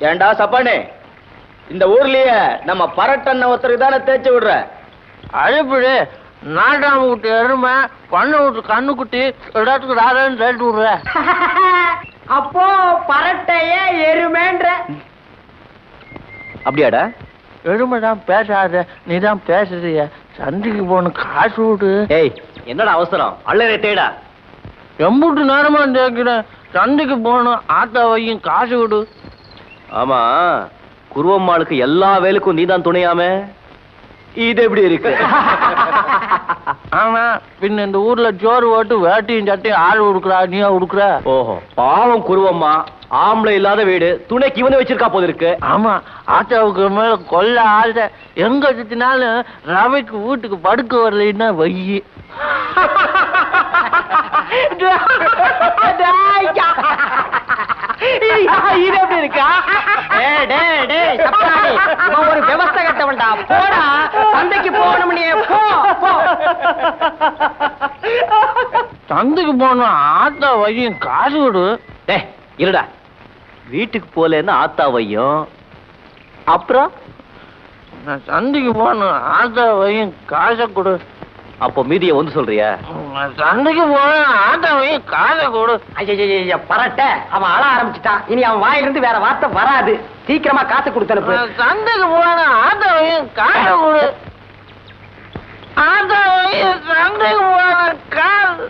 ஏண்டா சப்பானே, இந்த ஊர்லயே நம்ம பரட்டன்ன ஒருத்தருக்கு தானே தேய்ச்சி விடுற? அழுப்பிடு. நாட்டாம குட்டி எருமை, பண்ணு விட்டு கண்ணுக்குட்டி இடத்துக்கு ராதான்னு தேட்டு விடுற. அப்போ பரட்டைய எருமேன்ற. அப்படியாடா? எருமை தான் பேசாத, நீ தான் பேசுறிய. சந்தைக்கு போகணும், காசு விடு. ஏய், என்னடா அவசரம்? அள்ளரே தேடா. எம்புட்டு நேரமா கேட்கிறேன். சந்தைக்கு போகணும், ஆத்தா வையும், காசு விடு. ஆமா, குருவம்மாளுக்கு எல்லா வேலைக்கும் நீதான் துணையாமே. இது எப்படி இருக்கு? ஆமா, பின்ன இந்த ஊர்ல ஜோறு ஓட்டு வேட்டியும் சட்டையும் ஆள் உடுக்குறா, நீயா உடுக்குற? ஓஹோ, பாவம் குருவம்மா, ஆம்பளை இல்லாத வீடு, துணைக்கு இவனை வச்சிருக்கா போது இருக்கு. ஆமா, ஆத்தாவுக்கு மேல கொல்ல ஆசை. எங்க சுத்தினாலும் ரவைக்கு வீட்டுக்கு படுக்க வரலைன்னா வையி. இது எப்படி இருக்கா? ஒரு விவசாய கட்டவன்டா. போடா, சந்தைக்கு போகணும். போ. சந்தைக்கு போகணும், ஆத்தா வையும், காசு விடு. டே இருடா, வீட்டுக்கு போலன்னு ஆத்தா வையும், அப்புறம் நான் சந்தைக்கு போகணும், ஆத்தா வையும், காசை கொடு. அப்போ மீதிய வந்து சொல்றியா? சந்தைக்கு போகணும், ஆத்தா வையும், காசை கொடு. ஐயா பரட்ட, அவன் அழ ஆரம்பிச்சுட்டான். இனி அவன் வாயிலிருந்து வேற வார்த்தை வராது. சீக்கிரமா காசு கொடுத்தனுப்பு. சந்தைக்கு போகணும், ஆத்தா வையும், காசை கொடு. ஆத்தா வையும், சந்தைக்கு போகணும், காசு.